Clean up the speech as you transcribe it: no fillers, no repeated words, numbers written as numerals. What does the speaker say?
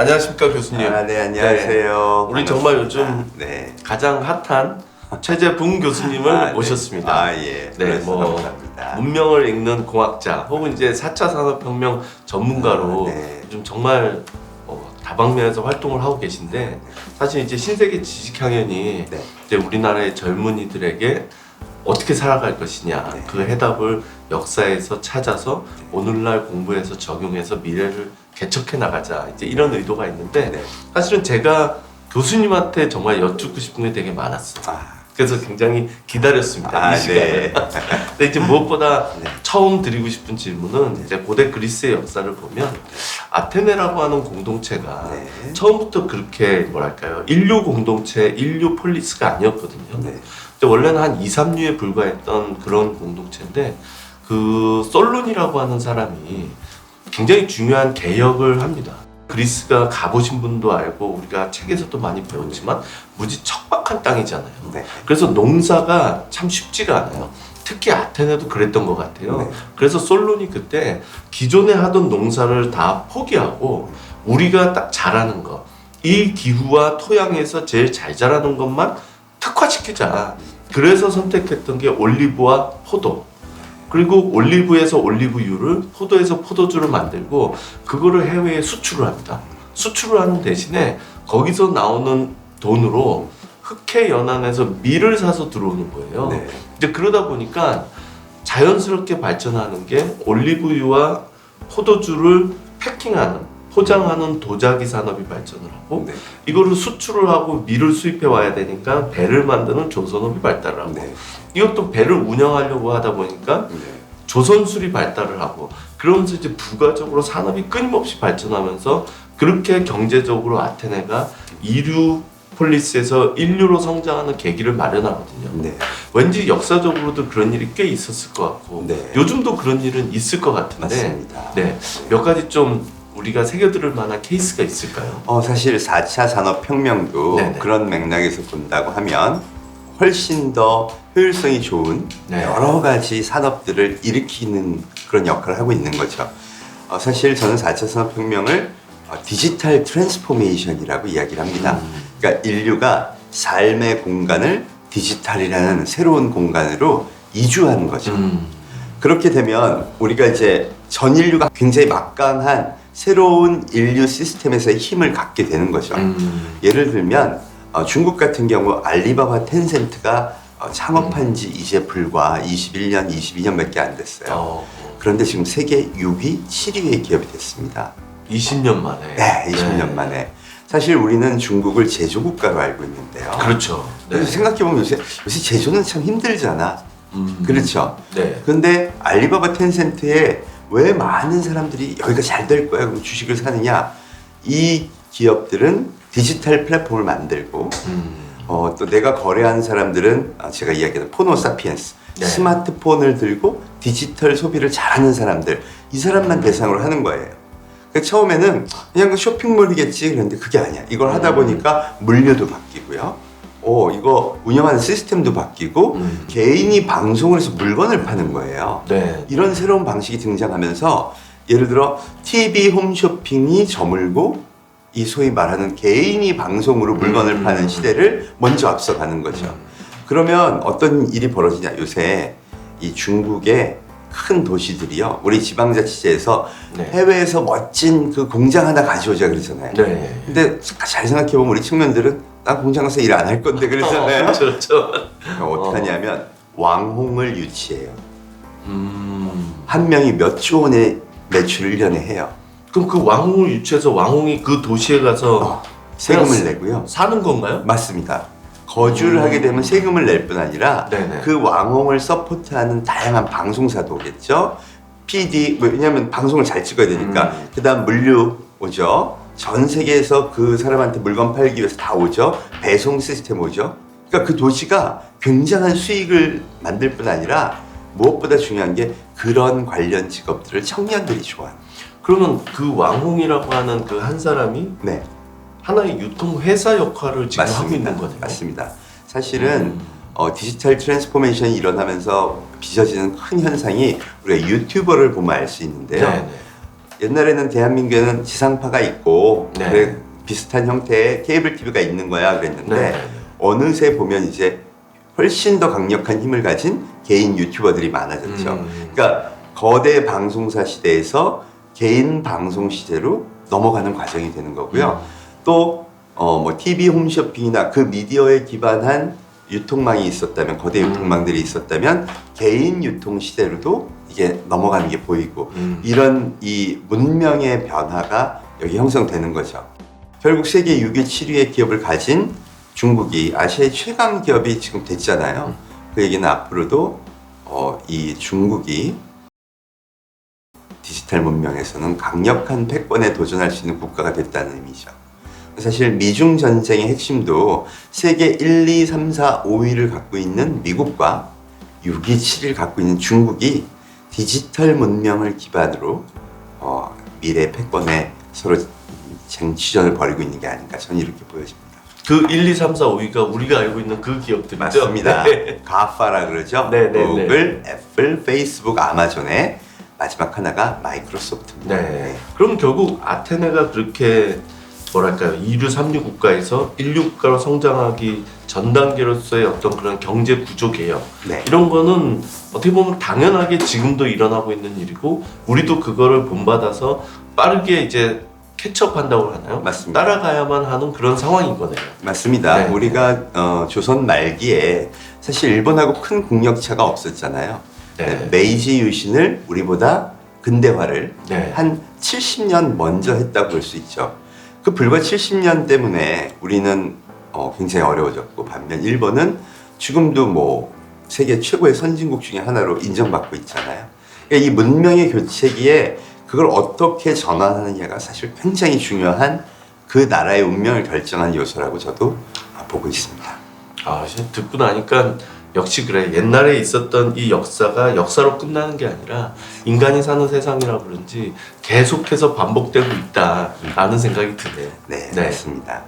안녕하십니까 교수님. 네, 안녕하세요. 우리 정말 요즘 네. 가장 핫한 최재붕 교수님을 네. 모셨습니다. 예. 네, 뭐 감사합니다. 문명을 읽는 공학자 혹은 이제 4차 산업혁명 전문가로 네. 요즘 정말 다방면에서 활동을 하고 계신데, 사실 이제 신세계 지식학연이 네. 이제 우리나라의 젊은이들에게 어떻게 살아갈 것이냐, 네. 그 해답을 역사에서 찾아서 오늘날 공부해서 적용해서 미래를 개척해 나가자, 이제 이런 의도가 있는데, 네. 사실은 제가 교수님한테 정말 여쭙고 싶은 게 되게 많았어요. 그래서 굉장히 기다렸습니다. 이 시간을. 네. 근데 이제 무엇보다 네. 처음 드리고 싶은 질문은, 이제 고대 그리스의 역사를 보면 아테네라고 하는 공동체가 네. 처음부터 그렇게 뭐랄까요, 인류 공동체, 인류 폴리스가 아니었거든요. 네. 근데 원래는 한 2, 3류에 불과했던 그런 공동체인데, 그 솔론이라고 하는 사람이 굉장히 중요한 개혁을 합니다. 그리스가 가보신 분도 알고 우리가 책에서도 많이 배웠지만 무지 척박한 땅이잖아요. 네. 그래서 농사가 참 쉽지가 않아요. 특히 아테네도 그랬던 것 같아요. 네. 그래서 솔론이 그때 기존에 하던 농사를 다 포기하고 우리가 딱 잘하는 거, 이 기후와 토양에서 제일 잘 자라는 것만 특화시키자. 그래서 선택했던 게 올리브와 포도. 그리고 올리브에서 올리브유를, 포도에서 포도주를 만들고 그거를 해외에 수출을 합니다. 수출을 하는 대신에 거기서 나오는 돈으로 흑해 연안에서 밀을 사서 들어오는 거예요. 네. 이제 그러다 보니까 자연스럽게 발전하는 게 올리브유와 포도주를 패킹하는, 포장하는 도자기 산업이 발전을 하고, 네. 이거를 수출을 하고 밀을 수입해 와야 되니까 배를 만드는 조선업이 발달을 하고, 네. 이것도 배를 운영하려고 하다 보니까 네. 조선술이 발달을 하고, 그러면서 이제 부가적으로 산업이 끊임없이 발전하면서 그렇게 경제적으로 아테네가 이류 폴리스에서 인류로 성장하는 계기를 마련하거든요. 네. 왠지 역사적으로도 그런 일이 꽤 있었을 것 같고, 네. 요즘도 그런 일은 있을 것 같은데, 맞습니다. 네, 몇 가지 좀 우리가 새겨들을 만한 케이스가 있을까요? 사실 4차 산업혁명도 네네. 그런 맥락에서 본다고 하면 훨씬 더 효율성이 좋은 네. 여러 가지 산업들을 일으키는 그런 역할을 하고 있는 거죠. 사실 저는 4차 산업혁명을 디지털 트랜스포메이션이라고 이야기를 합니다. 그러니까 인류가 삶의 공간을 디지털이라는 새로운 공간으로 이주하는 거죠. 그렇게 되면 우리가 이제 전 인류가 굉장히 막강한 새로운 인류 시스템에서의 힘을 갖게 되는 거죠. 예를 들면 중국 같은 경우 알리바바 텐센트가 창업한 지 이제 불과 21년, 22년밖에 안 됐어요. 그런데 지금 세계 6위, 7위의 기업이 됐습니다. 20년 만에. 네, 20년 만에. 사실 우리는 중국을 제조국가로 알고 있는데요. 그렇죠. 네. 그래서 생각해보면 요새 제조는 참 힘들잖아. 그렇죠. 네. 근데 알리바바 텐센트에 왜 많은 사람들이 여기가 잘 될 거야 그럼 주식을 사느냐? 이 기업들은 디지털 플랫폼을 만들고 또 내가 거래하는 사람들은 제가 이야기하는 포노사피엔스, 네. 스마트폰을 들고 디지털 소비를 잘하는 사람들, 이 사람만 대상으로 하는 거예요. 그러니까 처음에는 그냥 그 쇼핑몰이겠지 그런데 그게 아니야. 이걸 하다 보니까 물류도 바뀌고요. 이거 운영하는 시스템도 바뀌고 개인이 방송을 해서 물건을 파는 거예요. 네. 이런 새로운 방식이 등장하면서 예를 들어 TV 홈쇼핑이 저물고 이 소위 말하는 개인이 방송으로 물건을 파는 시대를 먼저 앞서가는 거죠. 그러면 어떤 일이 벌어지냐. 요새 이 중국의 큰 도시들이요, 우리 지방자치제에서 네. 해외에서 멋진 그 공장 하나 가져오자 그러잖아요. 네. 근데 잘 생각해보면 우리 청년들은 나 공장 가서 일 안 할 건데 그러잖아요. 그렇죠, 그렇죠. 어떻게 하냐면 왕홍을 유치해요. 한 명이 몇 조 원의 매출을 1년에 해요. 그럼 그 왕홍을 유치해서 왕홍이 그 도시에 가서 세금을 내고요. 사는 건가요? 맞습니다. 거주를 하게 되면 세금을 낼 뿐 아니라 네네. 그 왕홍을 서포트하는 다양한 방송사도 오겠죠. PD, 왜냐하면 방송을 잘 찍어야 되니까. 그 다음 물류 오죠. 전 세계에서 그 사람한테 물건 팔기 위해서 다 오죠. 배송 시스템 오죠. 그러니까 그 도시가 굉장한 수익을 만들 뿐 아니라 무엇보다 중요한 게 그런 관련 직업들을 청년들이 좋아해요. 그러면 그 왕홍이라고 하는 그 한 사람이 네. 하나의 유통회사 역할을 지금 맞습니다. 하고 있는 거네요. 맞습니다. 사실은 디지털 트랜스포메이션이 일어나면서 빚어지는 큰 현상이 우리가 유튜버를 보면 알 수 있는데요. 네네. 옛날에는 대한민국에는 지상파가 있고 네. 그래, 비슷한 형태의 케이블 TV가 있는 거야 그랬는데 네. 어느새 보면 이제 훨씬 더 강력한 힘을 가진 개인 유튜버들이 많아졌죠. 그러니까 거대 방송사 시대에서 개인 방송 시대로 넘어가는 과정이 되는 거고요. 또 뭐 TV 홈쇼핑이나 그 미디어에 기반한 유통망이 있었다면 거대 유통망들이 있었다면 개인 유통 시대로도 이게 넘어가는 게 보이고 이런 이 문명의 변화가 여기 형성되는 거죠. 결국 세계 6위, 7위의 기업을 가진 중국이 아시아의 최강 기업이 지금 됐잖아요. 그 얘기는 앞으로도 이 중국이 디지털 문명에서는 강력한 패권에 도전할 수 있는 국가가 됐다는 의미죠. 사실 미중 전쟁의 핵심도 세계 1, 2, 3, 4, 5위를 갖고 있는 미국과 6위, 7위를 갖고 있는 중국이 디지털 문명을 기반으로 미래 패권에 서로 쟁취전을 벌이고 있는 게 아닌가 저는 이렇게 보여집니다. 그 1, 2, 3, 4, 5위가 우리가 알고 있는 그 기업들이죠? 맞습니다. 네. 가파라 그러죠. 네, 네, 구글, 애플, 페이스북, 아마존의 마지막 하나가 마이크로소프트입니다. 네. 그럼 결국 아테네가 그렇게 뭐랄까요 2류, 3류 국가에서 1류 국가로 성장하기 전 단계로서의 어떤 그런 경제 구조 개혁 네. 이런 거는 어떻게 보면 당연하게 지금도 일어나고 있는 일이고 우리도 그거를 본받아서 빠르게 이제 캐치업한다고 하나요? 맞습니다. 따라가야만 하는 그런 상황인 거네요. 맞습니다. 네. 우리가 조선 말기에 사실 일본하고 큰 국력차가 없었잖아요. 네. 메이지 유신을 우리보다 근대화를 네. 한 70년 먼저 했다고 볼 수 있죠. 그 불과 70년 때문에 우리는 굉장히 어려워졌고 반면 일본은 지금도 뭐 세계 최고의 선진국 중에 하나로 인정받고 있잖아요. 그러니까 이 문명의 교체기에 그걸 어떻게 전환하느냐가 사실 굉장히 중요한 그 나라의 운명을 결정한 요소라고 저도 보고 있습니다. 아, 듣고 나니까 역시 그래. 옛날에 있었던 이 역사가 역사로 끝나는 게 아니라 인간이 사는 세상이라 그런지 계속해서 반복되고 있다라는 생각이 드네요. 네, 네. 맞습니다.